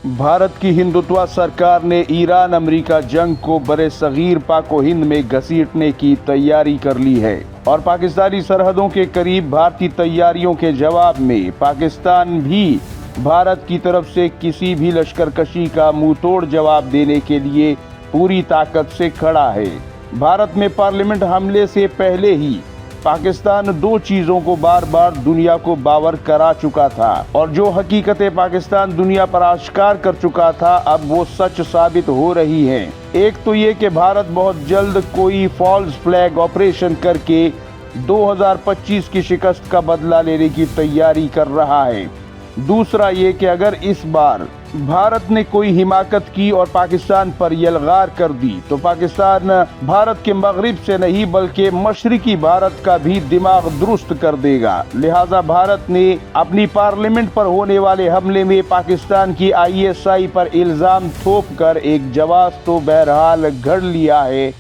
भारत की हिंदुत्व सरकार ने ईरान अमेरिका जंग को बरे सगीर पाको हिंद में घसीटने की तैयारी कर ली है और पाकिस्तानी सरहदों के करीब भारतीय तैयारियों के जवाब में पाकिस्तान भी भारत की तरफ से किसी भी लश्करकशी का मुंहतोड़ जवाब देने के लिए पूरी ताकत से खड़ा है। भारत में पार्लियामेंट हमले से पहले ही पाकिस्तान दो चीजों को बार बार दुनिया को बावर करा चुका था और जो हकीकतें पाकिस्तान दुनिया पर आश्कार कर चुका था अब वो सच साबित हो रही हैं। एक तो ये कि भारत बहुत जल्द कोई फॉल्स फ्लैग ऑपरेशन करके 2025 की शिकस्त का बदला लेने की तैयारी कर रहा है। दूसरा ये कि अगर इस बार भारत ने कोई हिमाकत की और पाकिस्तान पर यलगार कर दी तो पाकिस्तान भारत के मगरिब से नहीं बल्कि मशरिकी भारत का भी दिमाग दुरुस्त कर देगा। लिहाजा भारत ने अपनी पार्लियामेंट पर होने वाले हमले में पाकिस्तान की ISI पर इल्जाम थोप कर एक जवाब तो बहरहाल घड़ लिया है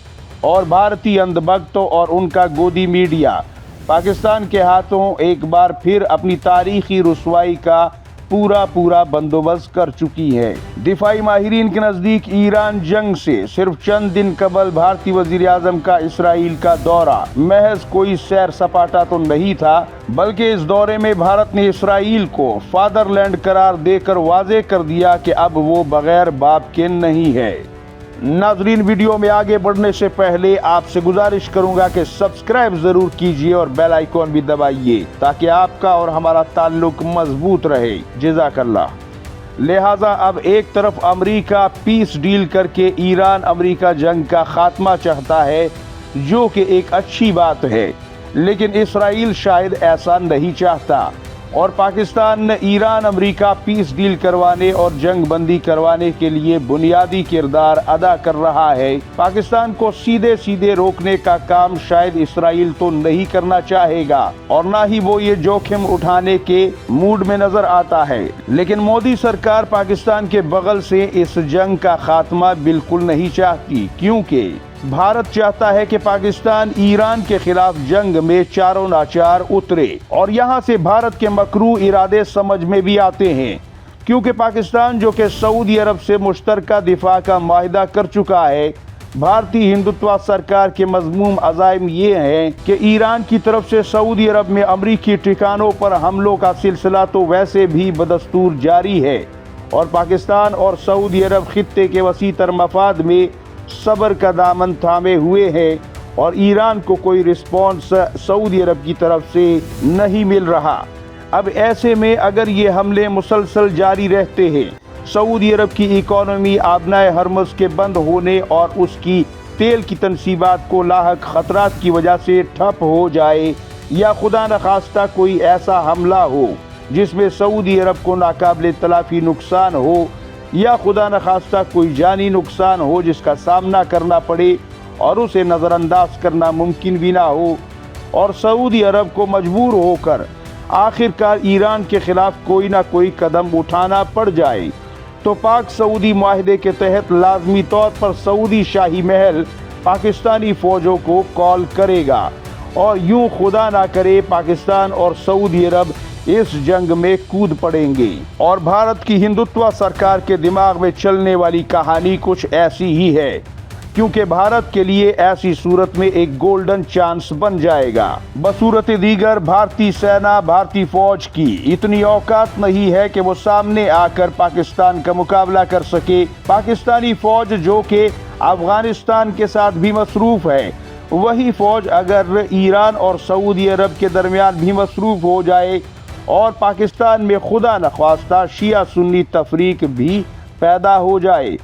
और भारतीय अंधभक्तों और उनका गोदी मीडिया पाकिस्तान के हाथों एक बार फिर अपनी तारीखी रुसवाई का पूरा बंदोबस्त कर चुकी है। दिफाई माहिरीन के नजदीक ईरान जंग से सिर्फ चंद दिन कबल भारतीय वजीर आजम का इसराइल का दौरा महज कोई सैर सपाटा तो नहीं था, बल्कि इस दौरे में भारत ने इसराइल को फादरलैंड करार देकर वाजे कर दिया कि अब वो बगैर बाप के नहीं है। नाजरीन, वीडियो में आगे बढ़ने से पहले आपसे गुजारिश करूंगा कि सब्सक्राइब जरूर कीजिए और बेल आइकॉन भी दबाइए ताकि आपका और हमारा ताल्लुक मजबूत रहे। जज़ाकल्लाह। लिहाजा अब एक तरफ अमेरिका पीस डील करके ईरान अमेरिका जंग का खात्मा चाहता है, जो कि एक अच्छी बात है, लेकिन इसराइल शायद ऐसा नहीं चाहता और Pakistan Iran America peace deal करवाने और जंग बंदी करवाने के लिए बुनियादी किरदार अदा कर रहा है। पाकिस्तान को सीधे सीधे रोकने का काम शायद इसराइल तो नहीं करना चाहेगा और ना ही वो ये जोखिम उठाने के मूड में नजर आता है, लेकिन मोदी सरकार पाकिस्तान के बगल से इस जंग का खात्मा बिल्कुल नहीं चाहती, क्योंकि भारत चाहता है कि पाकिस्तान ईरान के खिलाफ जंग में चारों नाचार उतरे और यहाँ से भारत के मकरू इरादे समझ में भी आते हैं, क्योंकि पाकिस्तान जो कि सऊदी अरब से मुश्तरका दिफा का माहिदा कर चुका है। भारतीय हिंदुत्व सरकार के मजमूम अज़ाइम ये हैं कि ईरान की तरफ से सऊदी अरब में अमरीकी ठिकानों पर हमलों का सिलसिला तो वैसे भी बदस्तूर जारी है और पाकिस्तान और सऊदी अरब खित्ते के वसी तर मफाद में सब्र का दामन थामे हुए हैं और ईरान को कोई रिस्पॉन्स सऊदी अरब की तरफ से नहीं मिल रहा। अब ऐसे में अगर ये हमले मुसलसल जारी रहते हैं, सऊदी अरब की इकोनॉमी आबनाए हरमुज़ के बंद होने और उसकी तेल की तनसीबात को लाहक खतरात की वजह से ठप हो जाए या खुदा न खास्ता कोई ऐसा हमला हो जिसमें सऊदी अरब को नाकाबिले तलाफी नुकसान हो या खुदा न खास्ता कोई जानी नुकसान हो जिसका सामना करना पड़े और उसे नज़रअंदाज करना मुमकिन भी ना हो और सऊदी अरब को मजबूर होकर आखिरकार ईरान के खिलाफ कोई ना कोई कदम उठाना पड़ जाए, तो पाक सऊदी माहिदे के तहत लाजमी तौर पर सऊदी शाही महल पाकिस्तानी फ़ौजों को कॉल करेगा और यूं खुदा ना करे पाकिस्तान और सऊदी अरब इस जंग में कूद पड़ेंगे। और भारत की हिंदुत्व सरकार के दिमाग में चलने वाली कहानी कुछ ऐसी ही है, क्योंकि भारत के लिए ऐसी सूरत में एक गोल्डन चांस बन जाएगा। बसूरत दीगर भारतीय सेना भारतीय फौज की इतनी औकात नहीं है कि वो सामने आकर पाकिस्तान का मुकाबला कर सके। पाकिस्तानी फौज जो कि अफगानिस्तान के साथ भी मसरूफ है, वही फौज अगर ईरान और सऊदी अरब के दरमियान भी मसरूफ हो जाए और पाकिस्तान में खुदा न ख्वास्ता शिया सुन्नी तफरीक भी पैदा हो जाए,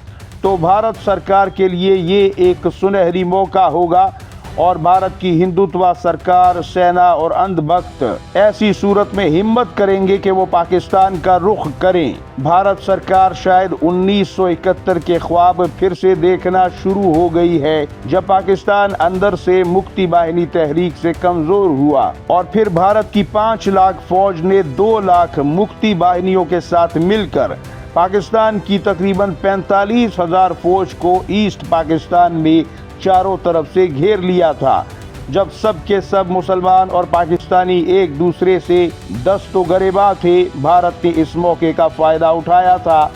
तो भारत सरकार के लिए ये एक सुनहरी मौका होगा और भारत की हिंदुत्व सरकार, सेना और अंधभक्त ऐसी सूरत में हिम्मत करेंगे कि वो पाकिस्तान का रुख करें। भारत सरकार शायद 1971 के ख्वाब फिर से देखना शुरू हो गई है, जब पाकिस्तान अंदर से मुक्ति बाहिनी तहरीक से कमजोर हुआ और फिर भारत की 5 लाख फौज ने 2 लाख मुक्ति बाहिनियों के साथ मिलकर पाकिस्तान की तकरीबन 45,000 फौज को ईस्ट पाकिस्तान में चारों तरफ से घेर लिया था। जब सब के सब मुसलमान और पाकिस्तानी एक दूसरे से दस्तो गरेबा थे, भारत ने इस मौके का फ़ायदा उठाया था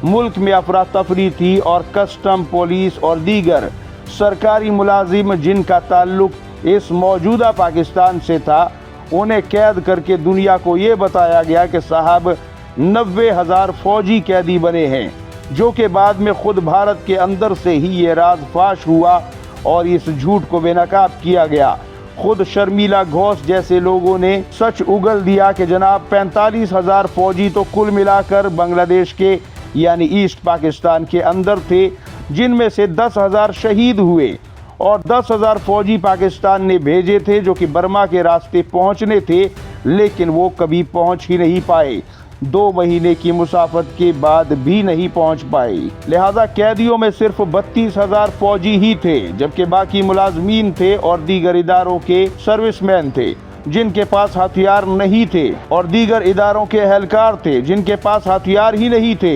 मुल्क में अफरा तफरी थी और कस्टम, पुलिस और दीगर सरकारी मुलाजिम जिनका ताल्लुक इस मौजूदा पाकिस्तान से था, उन्हें कैद करके दुनिया को ये बताया गया कि साहब 90,000 फौजी कैदी बने हैं, जो कि बाद में खुद भारत के अंदर से ही ये राज फाश हुआ और इस झूठ को बेनकाब किया गया। खुद शर्मिला घोष जैसे लोगों ने सच उगल दिया कि जनाब 45,000 फौजी तो कुल मिलाकर बांग्लादेश के यानी ईस्ट पाकिस्तान के अंदर थे, जिनमें से 10,000 शहीद हुए और 10,000 फौजी पाकिस्तान ने भेजे थे जो कि बर्मा के रास्ते पहुंचने थे, लेकिन वो कभी पहुंच ही नहीं पाए। 2 महीने की मुसाफत के बाद भी नहीं पहुंच पाए। लिहाजा कैदियों में सिर्फ 32,000 फौजी ही थे, जबकि बाकी मुलाजमीन थे और दीगर इदारों के सर्विसमैन थे जिनके पास हथियार नहीं थे, और दीगर इदारों के एहलकार थे जिनके पास हथियार ही नहीं थे,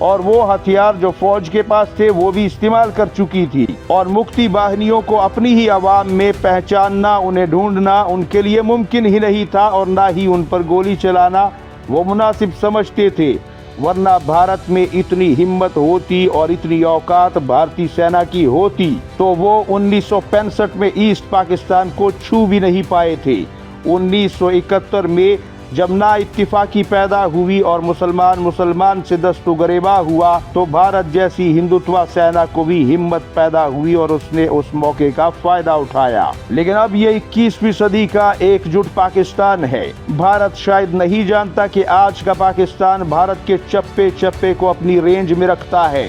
और वो हथियार जो फौज के पास थे वो भी इस्तेमाल कर चुकी थी। और मुक्ति बाहिनियों को अपनी ही आवाम में पहचानना, उन्हें ढूंढना उनके लिए मुमकिन ही नहीं था, और ना ही उन पर गोली चलाना वो मुनासिब समझते थे। वरना भारत में इतनी हिम्मत होती और इतनी औकात भारतीय सेना की होती तो वो 1965 में ईस्ट पाकिस्तान को छू भी नहीं पाए थे। 1971 में जब ना इत्तिफाकी पैदा हुई और मुसलमान से दस्तगरेबा हुआ, तो भारत जैसी हिंदुत्व सेना को भी हिम्मत पैदा हुई और उसने उस मौके का फायदा उठाया। लेकिन अब ये 21वीं सदी का एकजुट पाकिस्तान है। भारत शायद नहीं जानता कि आज का पाकिस्तान भारत के चप्पे चप्पे को अपनी रेंज में रखता है।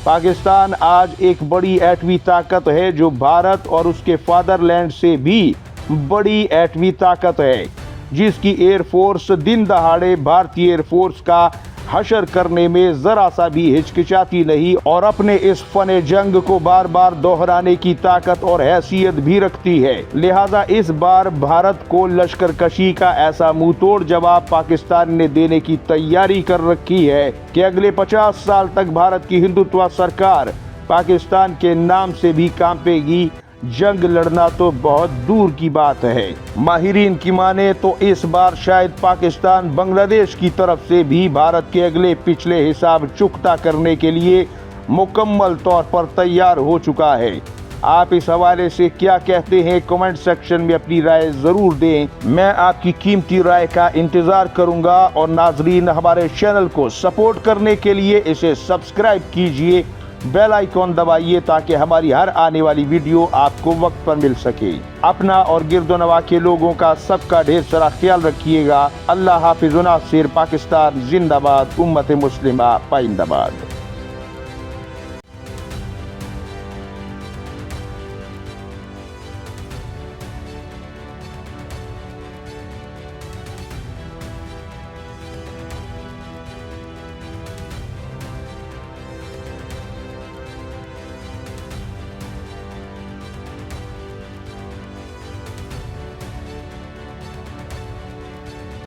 पाकिस्तान आज एक बड़ी एटमी ताकत है जो भारत और उसके फादरलैंड से भी बड़ी एटमी ताकत है, जिसकी एयरफोर्स दिन दहाड़े भारतीय एयरफोर्स का हशर करने में जरा सा भी हिचकिचाती नहीं और अपने इस फने जंग को बार बार दोहराने की ताकत और हैसियत भी रखती है। लिहाजा इस बार भारत को लश्कर कशी का ऐसा मुंह तोड़ जवाब पाकिस्तान ने देने की तैयारी कर रखी है कि अगले 50 साल तक भारत की हिंदुत्व सरकार पाकिस्तान के नाम से भी कांपेगी। जंग लड़ना तो बहुत दूर की बात है। माहिरीन की माने तो इस बार शायद पाकिस्तान बांग्लादेश की तरफ से भी भारत के अगले पिछले हिसाब चुकता करने के लिए मुकम्मल तौर पर तैयार हो चुका है। आप इस हवाले से क्या कहते हैं, कमेंट सेक्शन में अपनी राय जरूर दें। मैं आपकी कीमती राय का इंतजार करूंगा। और नाजरीन, हमारे चैनल को सपोर्ट करने के लिए इसे सब्सक्राइब कीजिए, बेल आइकॉन दबाइए ताकि हमारी हर आने वाली वीडियो आपको वक्त पर मिल सके। अपना और गिरदोनवा के लोगों का सबका ढेर सारा ख्याल रखिएगा। अल्लाह हाफिज़। नासिर पाकिस्तान जिंदाबाद, उम्मत मुस्लिमा पाइंदाबाद।